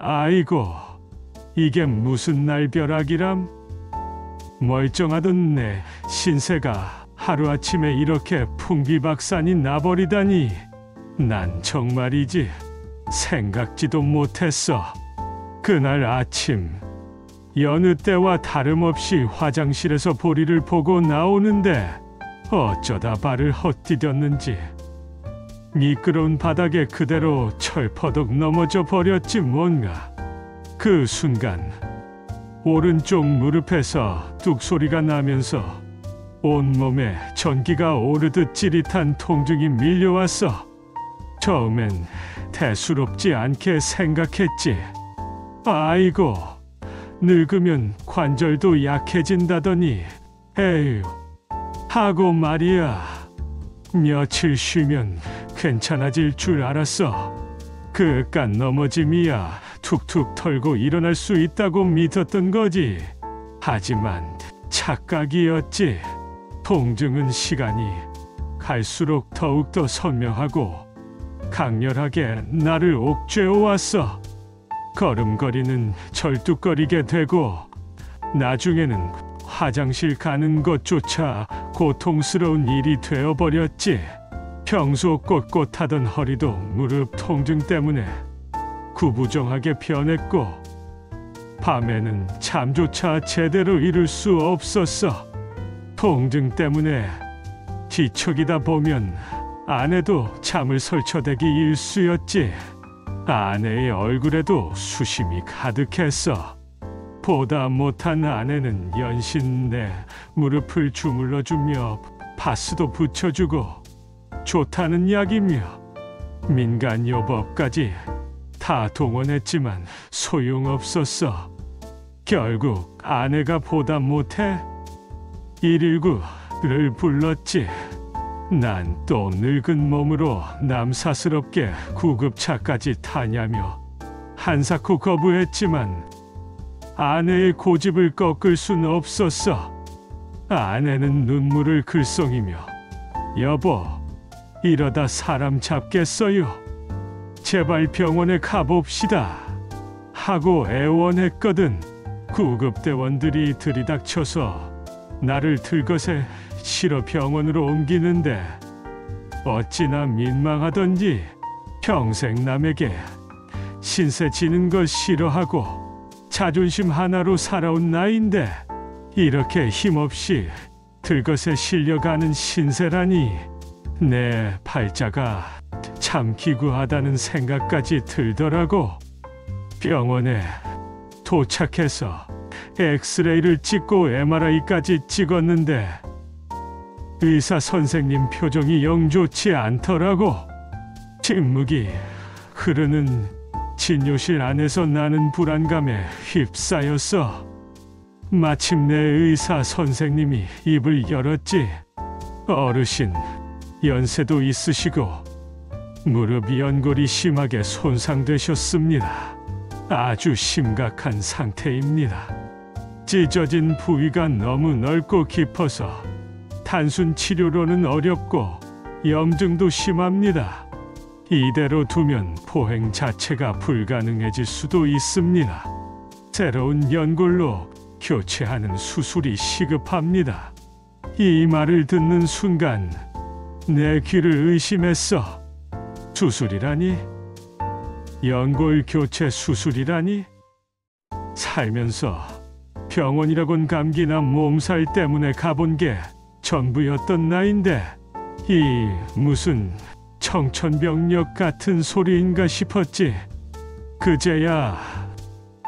아이고, 이게 무슨 날벼락이람? 멀쩡하던 내 신세가 하루아침에 이렇게 풍비박산이 나버리다니. 난 정말이지 생각지도 못했어. 그날 아침 여느 때와 다름없이 화장실에서 볼일을 보고 나오는데 어쩌다 발을 헛디뎠는지 미끄러운 바닥에 그대로 철퍼덕 넘어져 버렸지 뭔가. 그 순간 오른쪽 무릎에서 뚝 소리가 나면서 온몸에 전기가 오르듯 찌릿한 통증이 밀려왔어. 처음엔 대수롭지 않게 생각했지. 아이고, 늙으면 관절도 약해진다더니 에휴 하고 말이야. 며칠 쉬면 괜찮아질 줄 알았어. 그깟 넘어짐이야 툭툭 털고 일어날 수 있다고 믿었던 거지. 하지만 착각이었지. 통증은 시간이 갈수록 더욱더 선명하고 강렬하게 나를 옥죄어왔어. 걸음걸이는 절뚝거리게 되고 나중에는 화장실 가는 것조차 고통스러운 일이 되어버렸지. 평소 꼿꼿하던 허리도 무릎 통증 때문에 구부정하게 변했고 밤에는 잠조차 제대로 이룰 수 없었어. 통증 때문에 뒤척이다 보면 아내도 잠을 설쳐대기 일쑤였지. 아내의 얼굴에도 수심이 가득했어. 보다 못한 아내는 연신 내 무릎을 주물러주며 파스도 붙여주고 좋다는 약이며 민간요법까지 다 동원했지만 소용없었어. 결국 아내가 보다 못해 119를 불렀지. 난 또 늙은 몸으로 남사스럽게 구급차까지 타냐며 한사코 거부했지만 아내의 고집을 꺾을 순 없었어. 아내는 눈물을 글썽이며 여보, 이러다 사람 잡겠어요. 제발 병원에 가봅시다 하고 애원했거든. 구급대원들이 들이닥쳐서 나를 들것에 실어 병원으로 옮기는데 어찌나 민망하던지. 평생 남에게 신세 지는 걸 싫어하고 자존심 하나로 살아온 나인데 이렇게 힘없이 들것에 실려가는 신세라니. 내 팔자가 참 기구하다는 생각까지 들더라고. 병원에 도착해서 엑스레이를 찍고 MRI까지 찍었는데 의사 선생님 표정이 영 좋지 않더라고. 침묵이 흐르는 진료실 안에서 나는 불안감에 휩싸였어. 마침내 의사 선생님이 입을 열었지. 어르신, 연세도 있으시고 무릎 연골이 심하게 손상되셨습니다. 아주 심각한 상태입니다. 찢어진 부위가 너무 넓고 깊어서 단순 치료로는 어렵고 염증도 심합니다. 이대로 두면 포행 자체가 불가능해질 수도 있습니다. 새로운 연골로 교체하는 수술이 시급합니다. 이 말을 듣는 순간 내 귀를 의심했어. 수술이라니? 연골 교체 수술이라니? 살면서 병원이라곤 감기나 몸살 때문에 가본 게 전부였던 나인데 이 무슨 청천벽력 같은 소리인가 싶었지. 그제야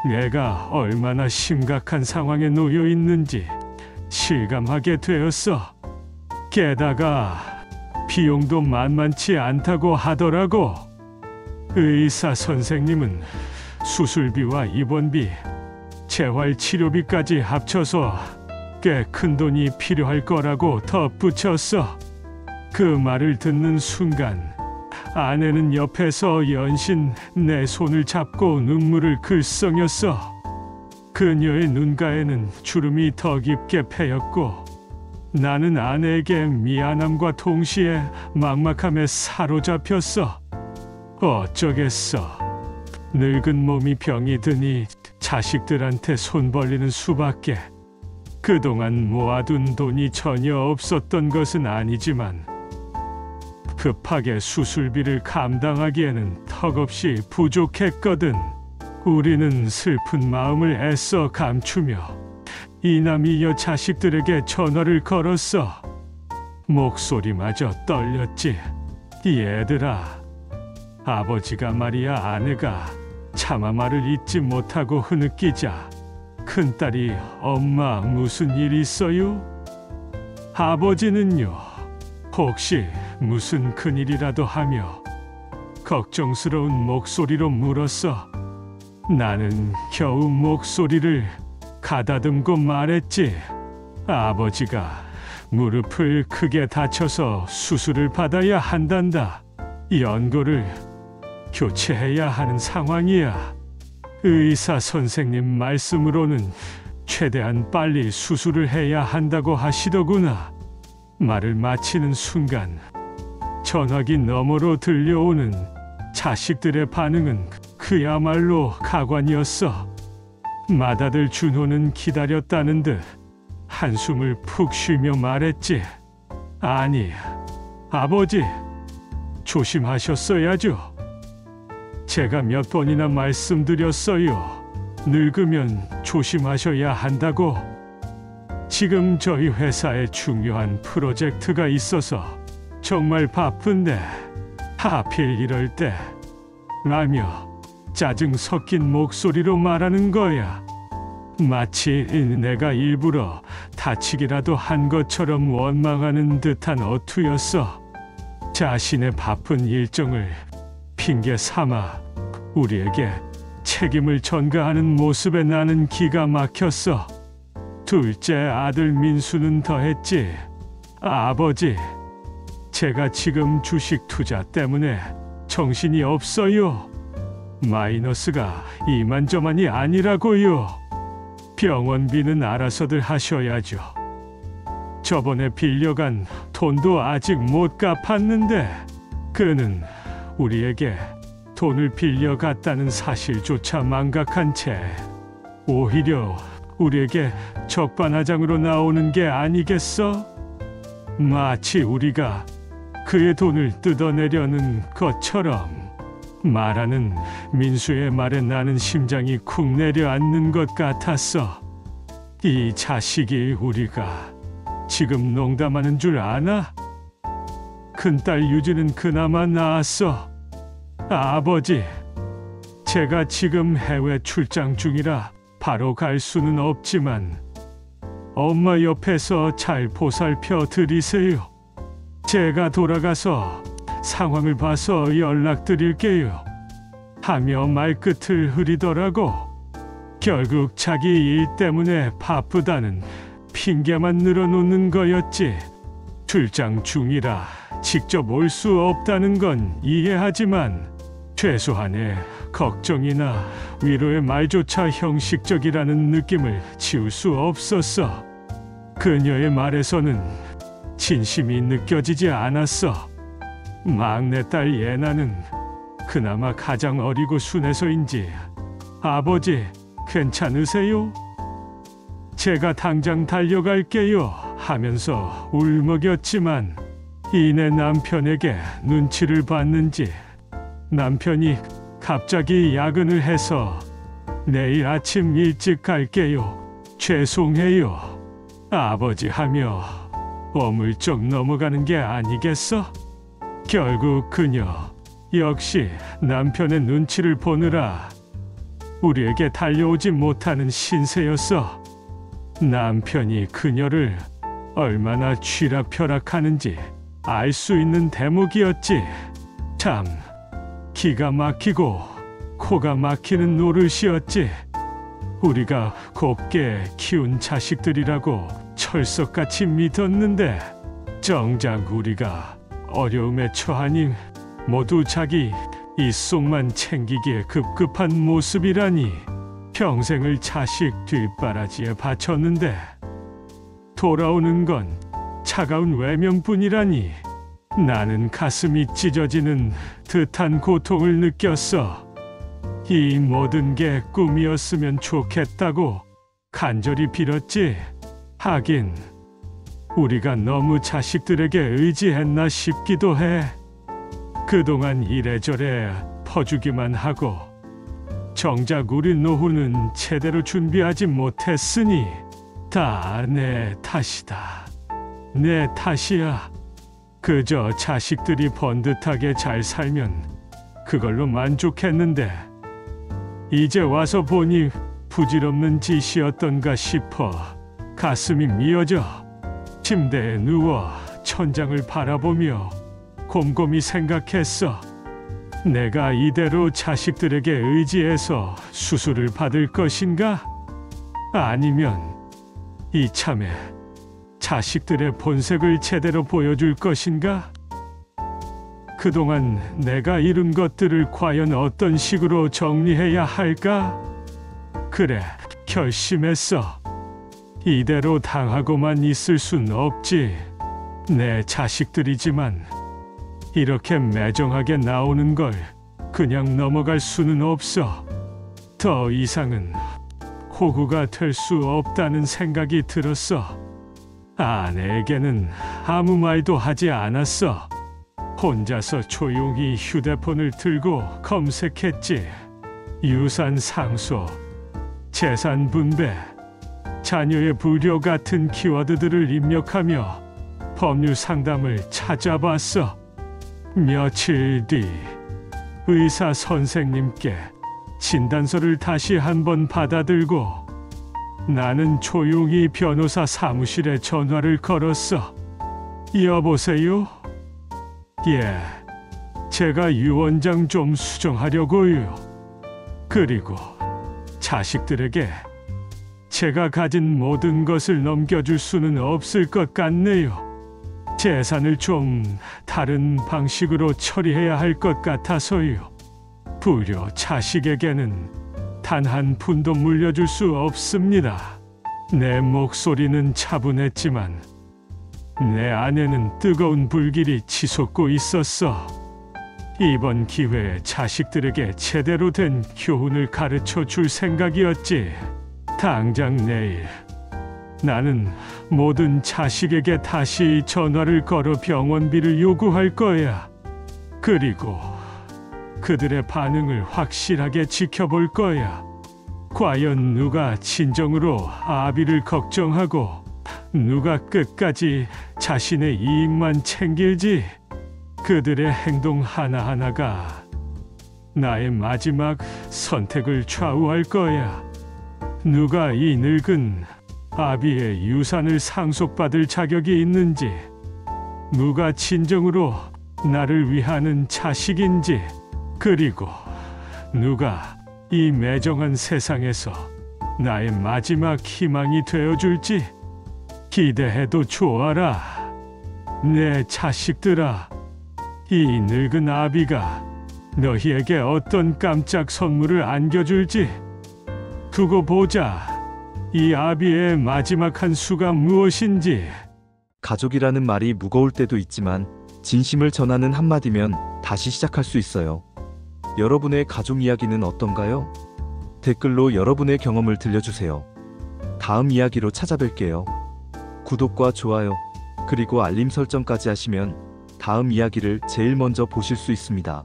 내가 얼마나 심각한 상황에 놓여 있는지 실감하게 되었어. 게다가 비용도 만만치 않다고 하더라고. 의사 선생님은 수술비와 입원비, 재활치료비까지 합쳐서 꽤 큰 돈이 필요할 거라고 덧붙였어. 그 말을 듣는 순간 아내는 옆에서 연신 내 손을 잡고 눈물을 글썽였어. 그녀의 눈가에는 주름이 더 깊게 패였고 나는 아내에게 미안함과 동시에 막막함에 사로잡혔어. 어쩌겠어. 늙은 몸이 병이 드니 자식들한테 손 벌리는 수밖에. 그동안 모아둔 돈이 전혀 없었던 것은 아니지만 급하게 수술비를 감당하기에는 턱없이 부족했거든. 우리는 슬픈 마음을 애써 감추며 이남이여 자식들에게 전화를 걸었어. 목소리마저 떨렸지. 얘들아, 아버지가 말이야 아내가 차마 말을 잊지 못하고 흐느끼자 큰딸이 엄마 무슨 일 있어요? 아버지는요 혹시 무슨 큰일이라도 하며 걱정스러운 목소리로 물었어. 나는 겨우 목소리를 가다듬고 말했지. 아버지가 무릎을 크게 다쳐서 수술을 받아야 한단다. 연골을 교체해야 하는 상황이야. 의사 선생님 말씀으로는 최대한 빨리 수술을 해야 한다고 하시더구나. 말을 마치는 순간 전화기 너머로 들려오는 자식들의 반응은 그야말로 가관이었어. 맏아들 준호는 기다렸다는 듯 한숨을 푹 쉬며 말했지. 아니, 아버지, 조심하셨어야죠. 제가 몇 번이나 말씀드렸어요. 늙으면 조심하셔야 한다고. 지금 저희 회사에 중요한 프로젝트가 있어서 정말 바쁜데 하필 이럴 때 라며 짜증 섞인 목소리로 말하는 거야. 마치 내가 일부러 다치기라도 한 것처럼 원망하는 듯한 어투였어. 자신의 바쁜 일정을 핑계 삼아 우리에게 책임을 전가하는 모습에 나는 기가 막혔어. 둘째 아들 민수는 더했지. 아버지, 제가 지금 주식 투자 때문에 정신이 없어요. 마이너스가 이만저만이 아니라고요. 병원비는 알아서들 하셔야죠. 저번에 빌려간 돈도 아직 못 갚았는데 그는 우리에게 돈을 빌려갔다는 사실조차 망각한 채 오히려 우리에게 적반하장으로 나오는 게 아니겠어? 마치 우리가 그의 돈을 뜯어내려는 것처럼. 말하는 민수의 말에 나는 심장이 쿵 내려앉는 것 같았어. 이 자식이 우리가 지금 농담하는 줄 아나? 큰딸 유진은 그나마 나았어. 아버지, 제가 지금 해외 출장 중이라 바로 갈 수는 없지만 엄마 옆에서 잘 보살펴 드리세요. 제가 돌아가서 상황을 봐서 연락드릴게요. 하며 말끝을 흐리더라고. 결국 자기 일 때문에 바쁘다는 핑계만 늘어놓는 거였지. 출장 중이라 직접 올 수 없다는 건 이해하지만 최소한의 걱정이나 위로의 말조차 형식적이라는 느낌을 지울 수 없었어. 그녀의 말에서는 진심이 느껴지지 않았어. 막내딸 예나는 그나마 가장 어리고 순해서인지 아버지 괜찮으세요? 제가 당장 달려갈게요 하면서 울먹였지만 이내 남편에게 눈치를 봤는지 남편이 갑자기 야근을 해서 내일 아침 일찍 갈게요. 죄송해요. 아버지 하며 어물쩍 넘어가는 게 아니겠어? 결국 그녀 역시 남편의 눈치를 보느라 우리에게 달려오지 못하는 신세였어. 남편이 그녀를 얼마나 쥐락펴락하는지 알 수 있는 대목이었지. 참 기가 막히고 코가 막히는 노릇이었지. 우리가 곱게 키운 자식들이라고 철석같이 믿었는데 정작 우리가 어려움에 처하니 모두 자기 입속만 챙기기에 급급한 모습이라니. 평생을 자식 뒷바라지에 바쳤는데 돌아오는 건 차가운 외면뿐이라니. 나는 가슴이 찢어지는 듯한 고통을 느꼈어. 이 모든 게 꿈이었으면 좋겠다고 간절히 빌었지. 하긴 우리가 너무 자식들에게 의지했나 싶기도 해. 그동안 이래저래 퍼주기만 하고 정작 우리 노후는 제대로 준비하지 못했으니 다 내 탓이다. 내 탓이야. 그저 자식들이 번듯하게 잘 살면 그걸로 만족했는데 이제 와서 보니 부질없는 짓이었던가 싶어 가슴이 미어져 침대에 누워 천장을 바라보며 곰곰이 생각했어. 내가 이대로 자식들에게 의지해서 수술을 받을 것인가? 아니면 이참에 자식들의 본색을 제대로 보여줄 것인가? 그동안 내가 이룬 것들을 과연 어떤 식으로 정리해야 할까? 그래, 결심했어. 이대로 당하고만 있을 순 없지. 내 자식들이지만 이렇게 매정하게 나오는 걸 그냥 넘어갈 수는 없어. 더 이상은 호구가 될 수 없다는 생각이 들었어. 아내에게는 아무 말도 하지 않았어. 혼자서 조용히 휴대폰을 들고 검색했지. 유산 상속, 재산 분배, 자녀의 부려 같은 키워드들을 입력하며 법률 상담을 찾아봤어. 며칠 뒤 의사 선생님께 진단서를 다시 한번 받아들고 나는 조용히 변호사 사무실에 전화를 걸었어. 여보세요? 예, 제가 유언장 좀 수정하려고요. 그리고 자식들에게 제가 가진 모든 것을 넘겨줄 수는 없을 것 같네요. 재산을 좀 다른 방식으로 처리해야 할 것 같아서요. 부려 자식에게는 단 한 푼도 물려줄 수 없습니다. 내 목소리는 차분했지만 내 안에는 뜨거운 불길이 치솟고 있었어. 이번 기회에 자식들에게 제대로 된 교훈을 가르쳐 줄 생각이었지. 당장 내일 나는 모든 자식에게 다시 전화를 걸어 병원비를 요구할 거야. 그리고 그들의 반응을 확실하게 지켜볼 거야. 과연 누가 진정으로 아비를 걱정하고 누가 끝까지 자신의 이익만 챙길지. 그들의 행동 하나하나가 나의 마지막 선택을 좌우할 거야. 누가 이 늙은 아비의 유산을 상속받을 자격이 있는지, 누가 진정으로 나를 위하는 자식인지, 그리고 누가 이 매정한 세상에서 나의 마지막 희망이 되어줄지 기대해도 좋아라. 내 자식들아, 이 늙은 아비가 너희에게 어떤 깜짝 선물을 안겨줄지 두고 보자. 이 아비의 마지막 한 수가 무엇인지. 가족이라는 말이 무거울 때도 있지만 진심을 전하는 한마디면 다시 시작할 수 있어요. 여러분의 가족 이야기는 어떤가요? 댓글로 여러분의 경험을 들려주세요. 다음 이야기로 찾아뵐게요. 구독과 좋아요, 그리고 알림 설정까지 하시면 다음 이야기를 제일 먼저 보실 수 있습니다.